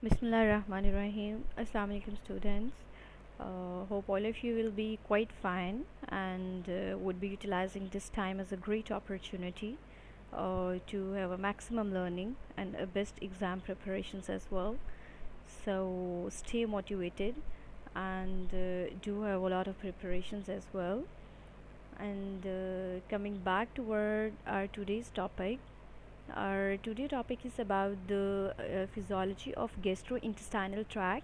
Bismillahirrahmanirrahim. Assalamu alaikum students. Hope all of you will be quite fine and would be utilizing this time as a great opportunity to have a maximum learning and a best exam preparations as well. So stay motivated and do have a lot of preparations as well. And coming back toward our today's topic, our today's topic is about the physiology of gastrointestinal tract,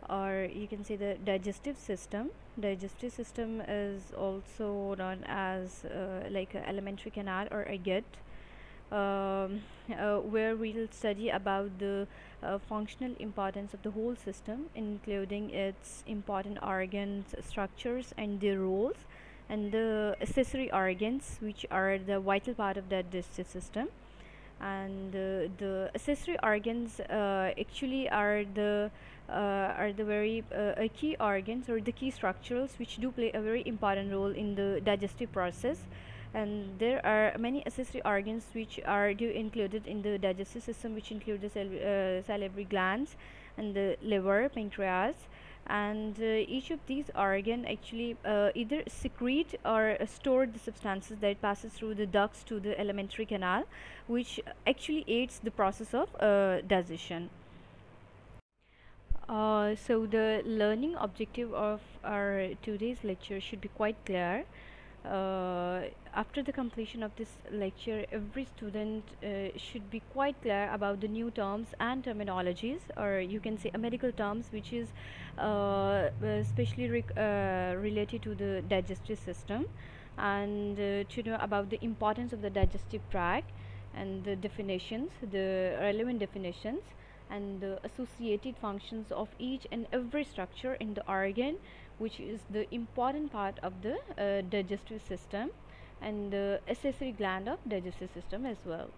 or you can say the digestive system. Digestive system is also known as like a alimentary canal or a gut, where we'll study about the functional importance of the whole system, including its important organs, structures, and their roles, and the accessory organs, which are the vital part of the digestive system. And the accessory organs actually are the very key organs or the key structures which do play a very important role in the digestive process. And there are many accessory organs which are do included in the digestive system, which include the salivary glands and the liver, pancreas, and each of these organ actually either secrete or store the substances that passes through the ducts to the alimentary canal, which actually aids the process of digestion. So the learning objective of our today's lecture should be quite clear. After the completion of this lecture, every student should be quite clear about the new terms and terminologies, or you can say medical terms, which is especially related to the digestive system, and to know about the importance of the digestive tract and the definitions, the relevant definitions, and the associated functions of each and every structure in the organ, which is the important part of the digestive system, and the accessory gland of digestive system as well.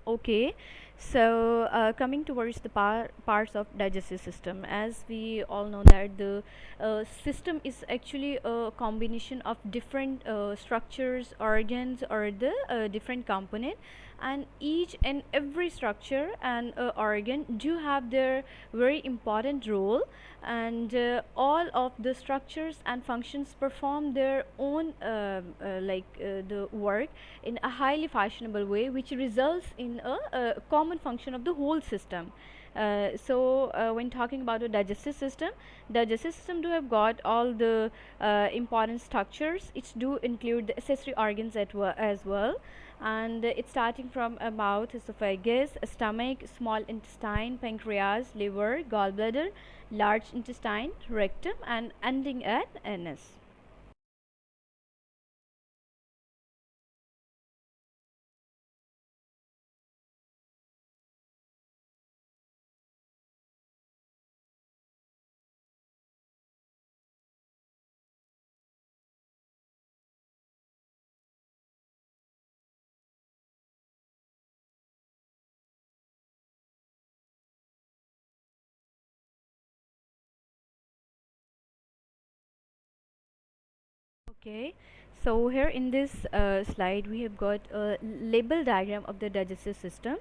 Okay, so coming towards the parts of digestive system, as we all know that the system is actually a combination of different structures, organs, or the different component, and each and every structure and organ do have their very important role, and all of the structures and functions perform their own the work in a highly fashionable way, which results in a common function of the whole system. When talking about the digestive system do have got all the important structures. It do include the accessory organs as well, and it's starting from a mouth, esophagus, stomach, small intestine, pancreas, liver, gallbladder, large intestine, rectum, and ending at anus. Okay, so here in this slide we have got a label diagram of the digestive system,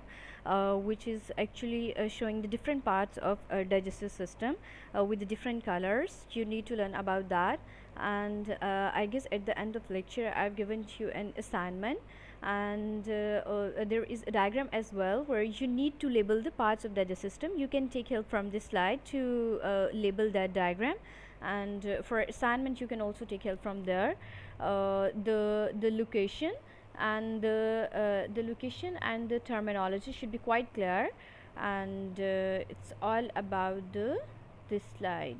which is actually showing the different parts of a digestive system with the different colors. You need to learn about that, and I guess at the end of lecture I've given you an assignment, and there is a diagram as well where you need to label the parts of digestive system. You can take help from this slide to label that diagram, and for assignment you can also take help from there. The location and the location and the terminology should be quite clear. and it's all about this slide.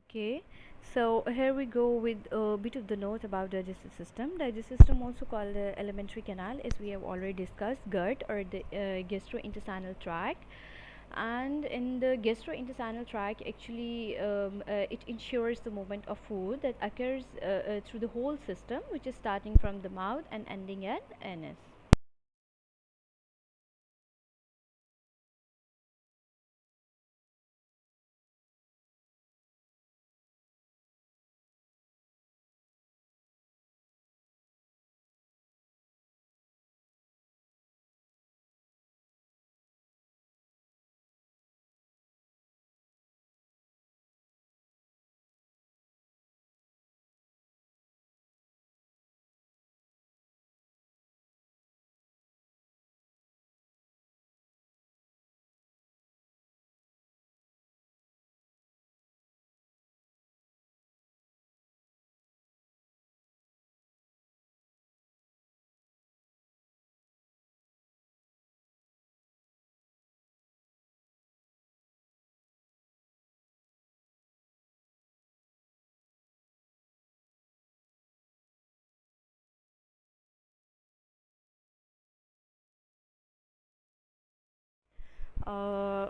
Okay, so here we go with a bit of the note about digestive system. Digestive system, also called the alimentary canal, as we have already discussed, gut or the gastrointestinal tract. And in the gastrointestinal tract, actually, it ensures the movement of food that occurs through the whole system, which is starting from the mouth and ending at anus.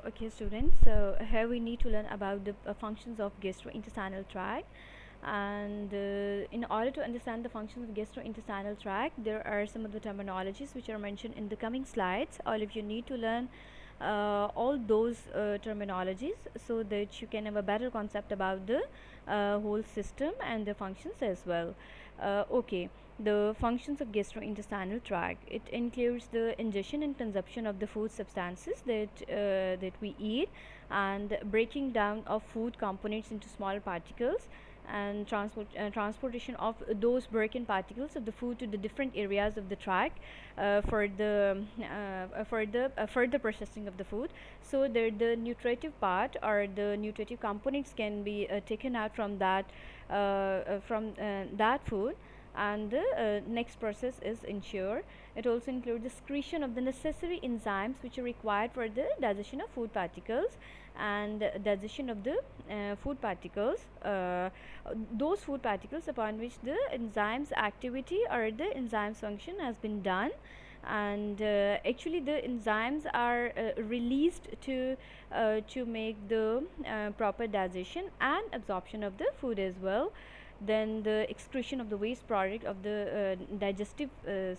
Okay, students. So here we need to learn about the functions of gastrointestinal tract. And in order to understand the functions of gastrointestinal tract, there are some of the terminologies which are mentioned in the coming slides. All of you need to learn all those terminologies so that you can have a better concept about the whole system and the functions as well. Okay, the functions of gastrointestinal tract, it includes the ingestion and consumption of the food substances that we eat, and breaking down of food components into small particles, and transportation of those broken particles of the food to the different areas of the tract for the further processing of the food, so that the nutritive part or the nutritive components can be taken out from that food, and the next process is ensure. It also includes the secretion of the necessary enzymes which are required for the digestion of food particles, and digestion of the food particles, those food particles upon which the enzymes activity or the enzymes function has been done. And actually the enzymes are released to make the proper digestion and absorption of the food as well. Then the excretion of the waste product of the digestive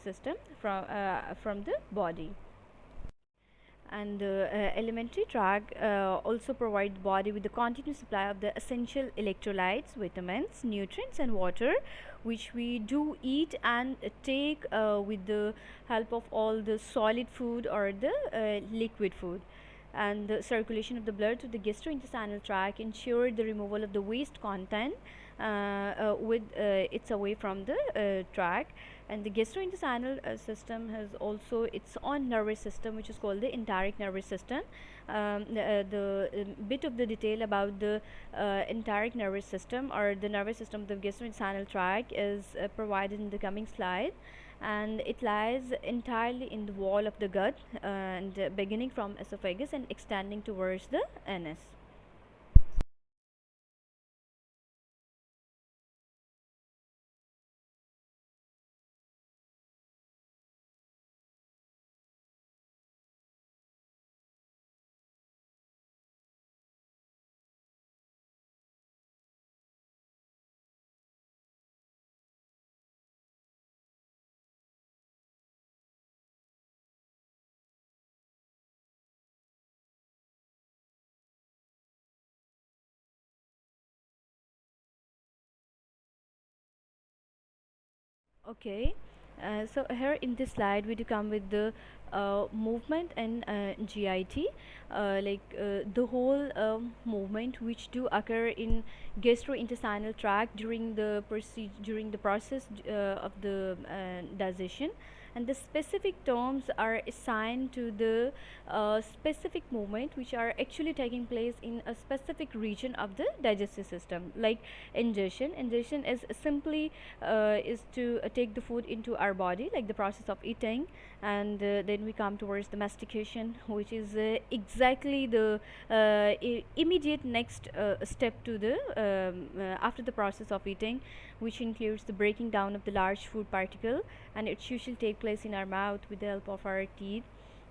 system from the body. And the alimentary tract also provides the body with the continuous supply of the essential electrolytes, vitamins, nutrients and water, which we do eat and take with the help of all the solid food or the liquid food. And the circulation of the blood to the gastrointestinal tract ensure the removal of the waste content with it's away from the tract. And the gastrointestinal system has also its own nervous system, which is called the enteric nervous system. The bit of the detail about the enteric nervous system or the nervous system of the gastrointestinal tract is provided in the coming slide. And it lies entirely in the wall of the gut, and beginning from esophagus and extending towards the anus. Okay, so here in this slide we do come with the movement and GIT, the whole movement which do occur in gastrointestinal tract during the process of the digestion, and the specific terms are assigned to the specific movement which are actually taking place in a specific region of the digestive system, like ingestion is simply is to take the food into our body, like the process of eating, and then we come towards the mastication, which is exactly the immediate next step to the after the process of eating, which includes the breaking down of the large food particle, and it usually take place in our mouth with the help of our teeth.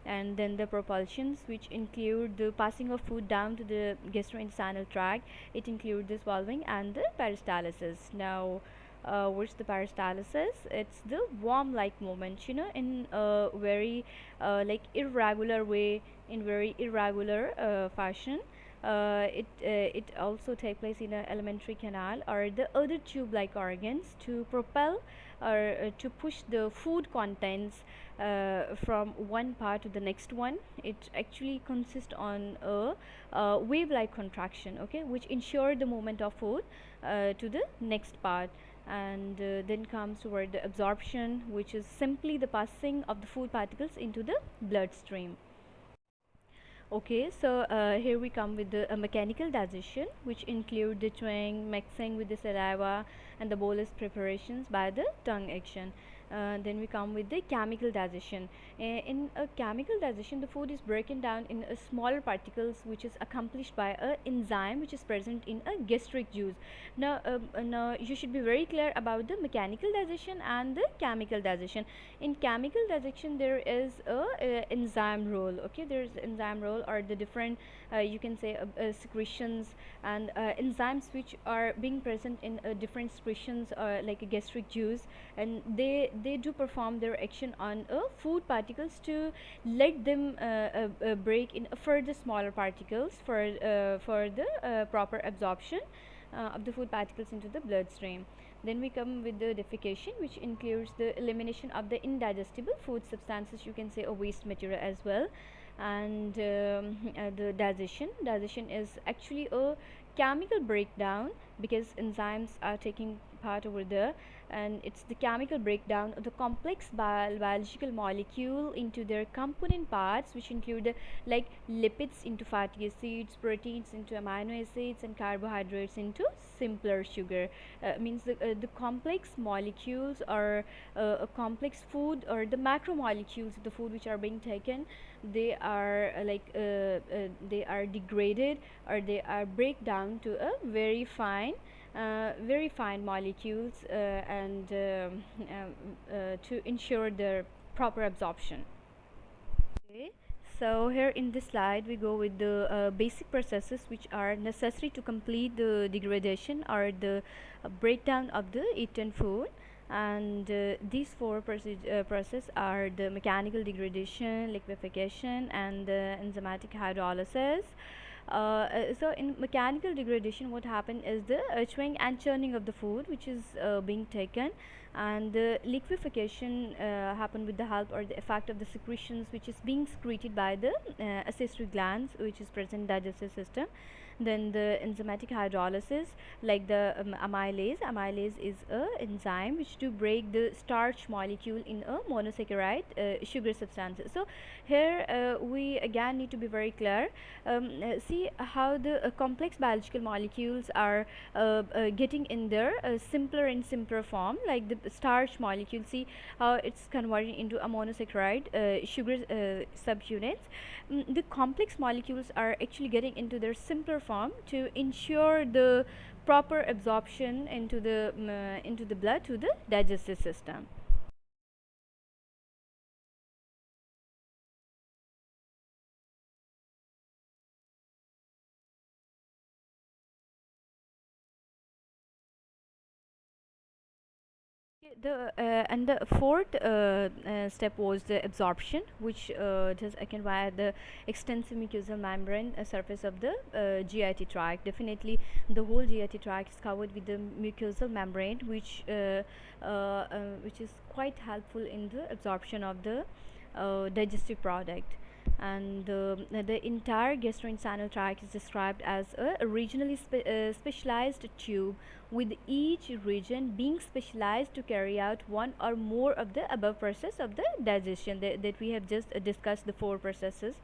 And then the propulsions, which include the passing of food down to the gastrointestinal tract. It includes the swallowing and the peristalsis. Now, what's the peristalsis? It's the worm like movement, in a very irregular way, in very irregular fashion. It also take place in a alimentary canal or the other tube like organs to propel or to push the food contents from one part to the next one. It actually consists on a wave like contraction, okay, which ensure the movement of food to the next part. And then comes toward the absorption, which is simply the passing of the food particles into the bloodstream. Okay, so here we come with the mechanical digestion, which include the chewing, mixing with the saliva, and the bolus preparations by the tongue action. Then we come with the chemical digestion. In a chemical digestion, the food is broken down in smaller particles, which is accomplished by a enzyme which is present in a gastric juice. Now you should be very clear about the mechanical digestion and the chemical digestion. In chemical digestion, there is a enzyme role. Okay, there is enzyme role or the different you can say secretions and enzymes which are being present in different secretions like a gastric juice, and they do perform their action on food particles to let them break in further smaller particles for the proper absorption of the food particles into the bloodstream. Then we come with the defecation, which includes the elimination of the indigestible food substances, you can say a waste material as well. And the digestion is actually a chemical breakdown because enzymes are taking part over there, and it's the chemical breakdown of the complex biological molecule into their component parts, which include like lipids into fatty acids, proteins into amino acids, and carbohydrates into simpler sugar. Means the complex molecules or a complex food or the macromolecules of the food which are being taken, they are they are degraded or they are break down to a very fine molecules and to ensure their proper absorption. Okay. So here in this slide we go with the basic processes which are necessary to complete the degradation or the breakdown of the eaten food, and these four process are the mechanical degradation, liquefaction, and the enzymatic hydrolysis. So in mechanical degradation, what happen is the chewing and churning of the food which is being taken, and the liquefaction happen with the help or the effect of the secretions which is being secreted by the accessory glands which is present in digestive system. Then the enzymatic hydrolysis, like the amylase is a enzyme which to break the starch molecule in a monosaccharide sugar substances. So here we again need to be very clear. See how the complex biological molecules are getting in their simpler and simpler form, like the starch molecule. See how it's converting into a monosaccharide sugar subunits. The complex molecules are actually getting into their simpler form to ensure the proper absorption into the blood to the digestive system. And the fourth step was the absorption, which just again via the extensive mucosal membrane surface of the GIT tract. Definitely, the whole GIT tract is covered with the mucosal membrane, which is quite helpful in the absorption of the digestive product. And the entire gastrointestinal tract is described as a regionally specialized tube, with each region being specialized to carry out one or more of the above process of the digestion that we have just discussed, the four processes.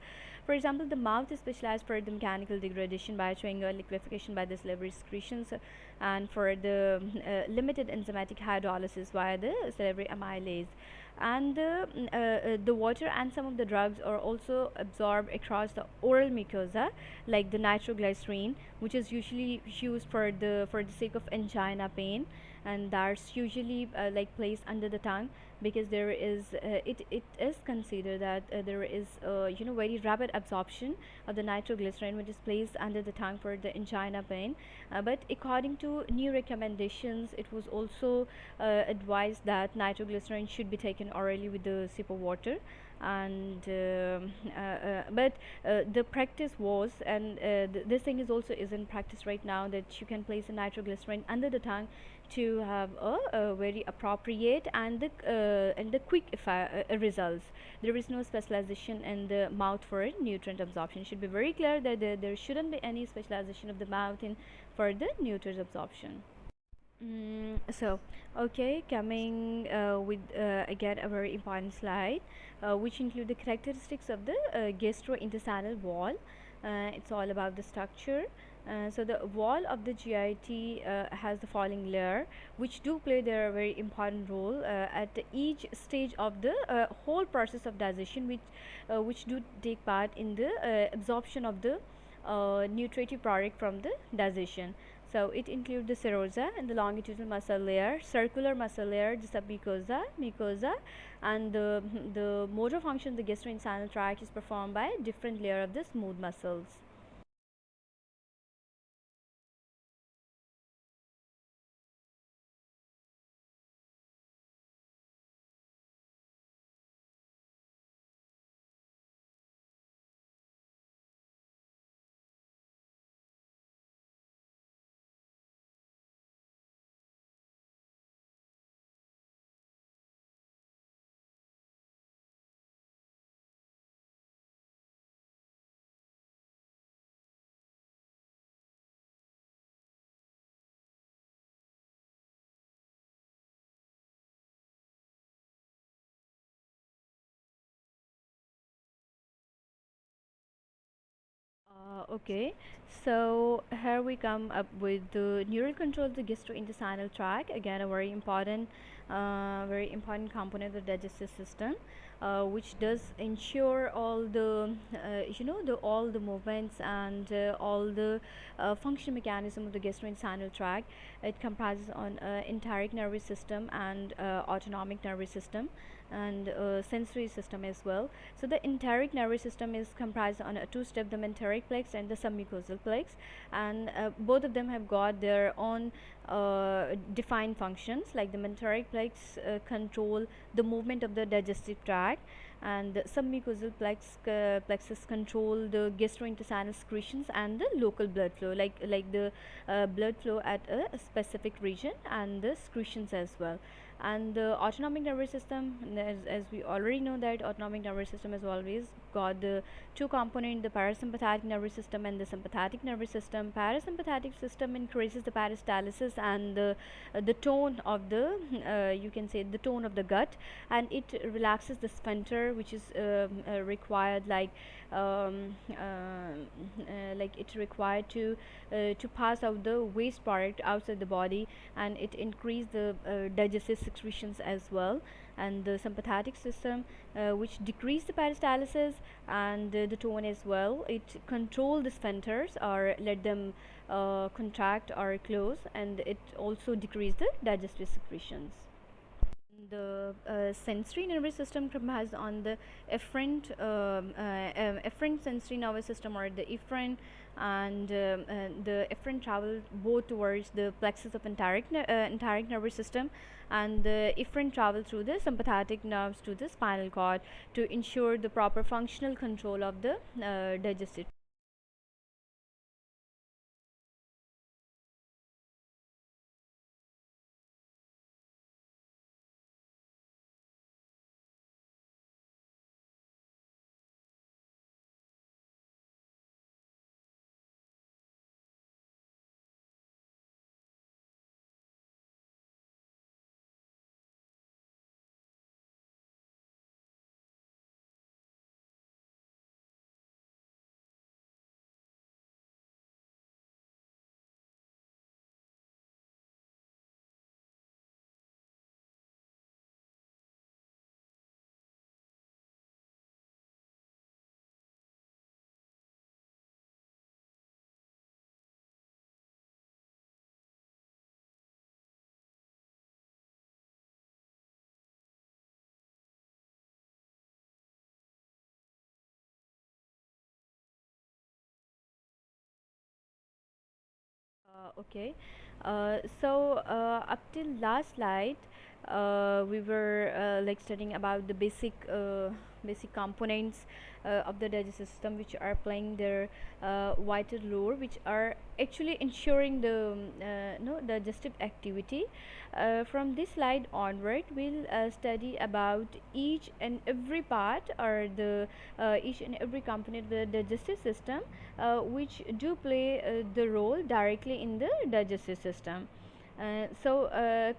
For example, the mouth is specialized for the mechanical degradation by chewing or liquefaction by the salivary secretions, and for the limited enzymatic hydrolysis via the salivary amylase. And the water and some of the drugs are also absorbed across the oral mucosa, like the nitroglycerin, which is usually used for the sake of angina pain, and that's usually like placed under the tongue, because there is it is considered that there is very rapid absorption of the nitroglycerin, which is placed under the tongue for the angina pain. But according to new recommendations, it was also advised that nitroglycerin should be taken orally with a sip of water. And but the practice was, and this thing is also is in practice right now, that you can place a nitroglycerin under the tongue to have a very appropriate and the quick results. There is no specialization in the mouth for nutrient absorption. It should be very clear that there shouldn't be any specialization of the mouth in for the nutrient absorption. So, okay, coming with again a very important slide, which include the characteristics of the gastrointestinal wall. It's all about the structure. So the wall of the GIT has the following layer, which do play their very important role at each stage of the whole process of digestion, which do take part in the absorption of the nutritive product from the digestion. So it includes the serosa and the longitudinal muscle layer, circular muscle layer, the mucosa, and the motor function of the gastrointestinal tract is performed by different layer of the smooth muscles. Okay, so here we come up with the neural control of the gastrointestinal tract. Again, a very important component of the digestive system, which does ensure all the, all the movements and all the function mechanism of the gastrointestinal tract. It comprises on enteric nervous system and autonomic nervous system, and sensory system as well. So the enteric nervous system is comprised on a two-step, the mentoric plex and the submucosal plex, and both of them have got their own defined functions. Like the mentoric plex control the movement of the digestive tract, and the submucosal plexus control the gastrointestinal secretions and the local blood flow, like the blood flow at a specific region, and the secretions as well. And the autonomic nervous system, as we already know, that autonomic nervous system has always got the two component, the parasympathetic nervous system and the sympathetic nervous system. Parasympathetic system increases the peristalsis and the tone of the you can say the tone of the gut, and it relaxes the sphincter, which is required, like it required to pass out the waste product outside the body, and it increase the digestive secretions as well. And the sympathetic system, which decrease the peristalsis and the tone as well, it control the sphincters or let them contract or close, and it also decrease the digestive secretions. The sensory nervous system comprises on the efferent sensory nervous system, or the efferent and the efferent travels both towards the plexus of enteric nervous system, and the efferent travel through the sympathetic nerves to the spinal cord to ensure the proper functional control of the digestive. Okay. Up till last slide, we were like studying about the basic components of the digestive system, which are playing their vital role, which are actually ensuring the no digestive activity. From this slide onward, we'll study about each and every part, or the each and every component of the digestive system, which do play the role directly in the digestive system.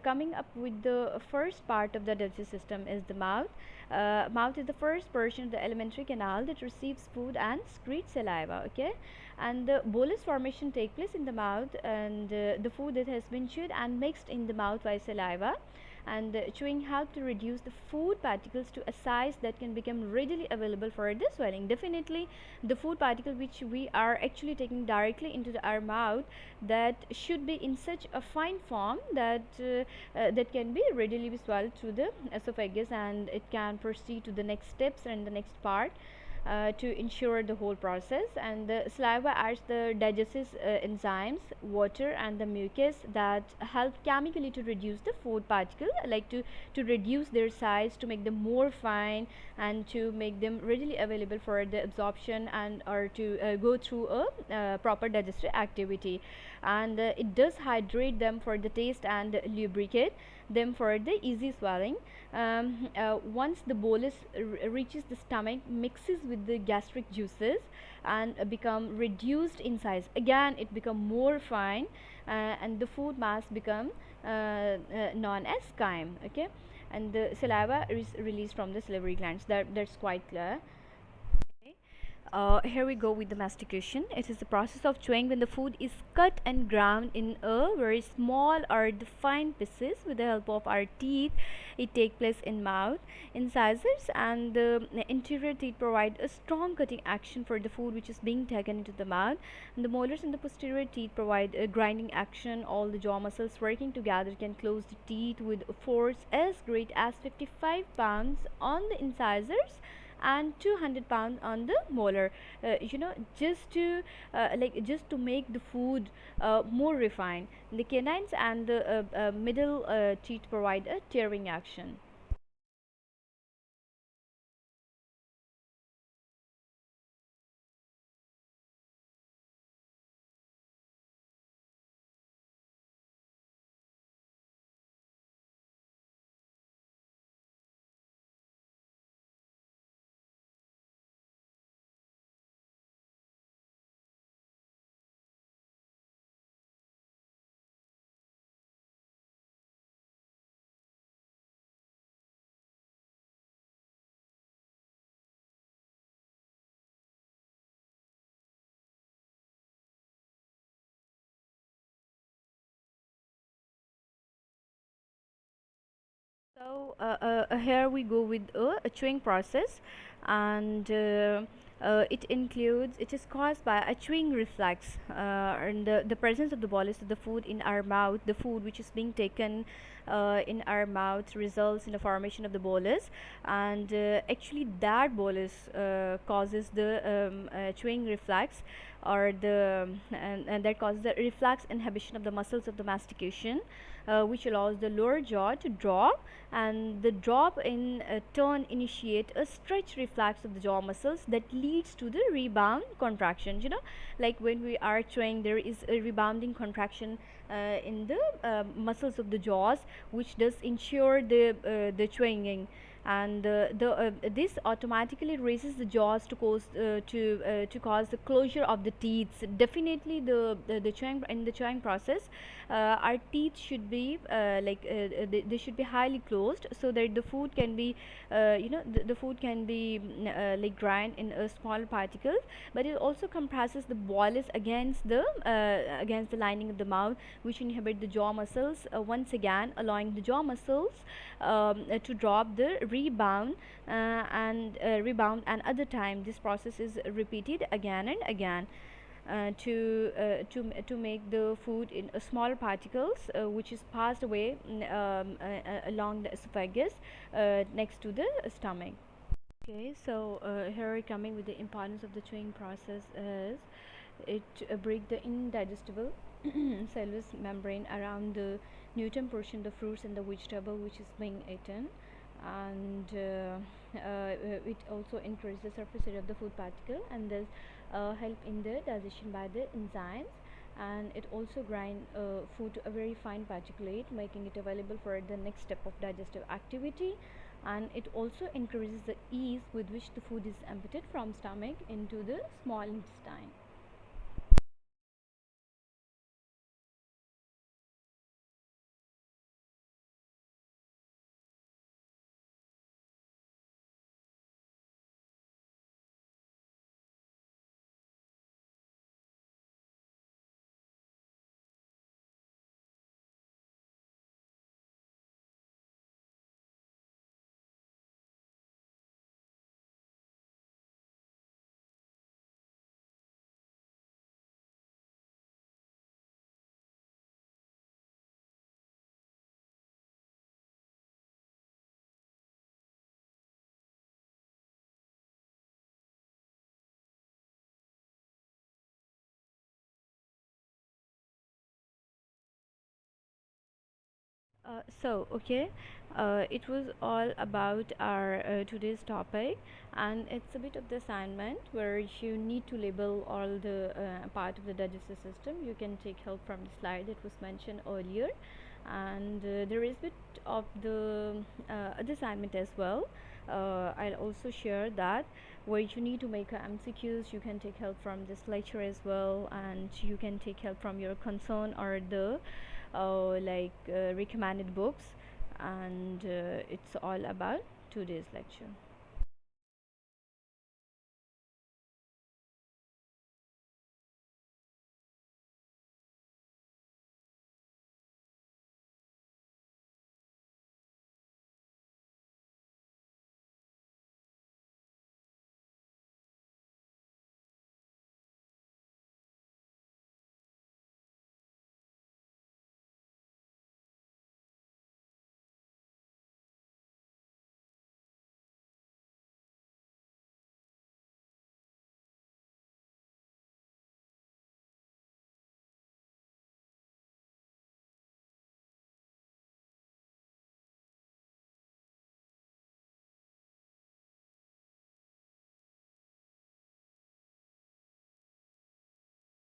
Coming up with the first part of the digestive system is the mouth. Mouth is the first portion of the alimentary canal that receives food and secretes saliva. Okay, and the bolus formation take place in the mouth, and the food that has been chewed and mixed in the mouth by saliva, and chewing help to reduce the food particles to a size that can become readily available for the swelling. Definitely the food particle which we are actually taking directly into our mouth, that should be in such a fine form that that can be readily be swallowed through the esophagus, and it can proceed to the next steps and the next part to ensure the whole process. And the saliva adds the digestive enzymes, water, and the mucus that help chemically to reduce the food particle, like to reduce their size, to make them more fine, and to make them readily available for the absorption, and or to go through a proper digestive activity. And it does hydrate them for the taste and lubricate them for the easy swallowing. Once the bolus reaches the stomach, mixes with the gastric juices, and become reduced in size, again it become more fine, and the food mass become known as chyme. Okay, and the saliva is released from the salivary glands. That's quite clear. Okay. Here we go with the mastication. It is the process of chewing when the food is cut and ground in a very small or defined pieces with the help of our teeth. It takes place in mouth incisors, and the interior teeth provide a strong cutting action for the food which is being taken into the mouth. And the molars in the posterior teeth provide a grinding action. All the jaw muscles working together can close the teeth with a force as great as 55 pounds on the incisors and 200 pounds on the molar, just to make the food more refined. The canines and the middle teeth provide a tearing action. Here we go with a chewing process, and it is caused by a chewing reflex, and the presence of the bolus of the food in our mouth, the food which is being taken in our mouth results in the formation of the bolus, and actually that bolus causes the chewing reflex, or and that causes the reflex inhibition of the muscles of the mastication, which allows the lower jaw to drop, and the drop in turn initiate a stretch reflex of the jaw muscles that leads to the rebound contraction. Like when we are chewing, there is a rebounding contraction in the muscles of the jaws, which does ensure the chewing, and this automatically raises the jaws to cause the closure of the teeth. Definitely the chewing, in the chewing process, our teeth should be they should be highly closed, so that the food can be the food can be like grind in a small particles, but it also compresses the bolus against the lining of the mouth, which inhibit the jaw muscles once again, allowing the jaw muscles to drop the rebound, and other time this process is repeated again and again, to make the food in small particles, which is passed away along the esophagus next to the stomach. Okay, so here we're coming with the importance of the chewing process is it break the indigestible cellulose membrane around the Newton portion, the fruits and the vegetable which is being eaten, and it also increases the surface area of the food particle, and thus help in the digestion by the enzymes, and it also grind food to a very fine particulate, making it available for the next step of digestive activity, and it also increases the ease with which the food is emptied from stomach into the small intestine. Okay, it was all about our today's topic, and it's a bit of the assignment where you need to label all the part of the digestive system. You can take help from the slide that was mentioned earlier, and there is bit of the other assignment as well. I'll also share that where you need to make MCQs. You can take help from this lecture as well, and you can take help from your concern or the recommended books, and it's all about today's lecture.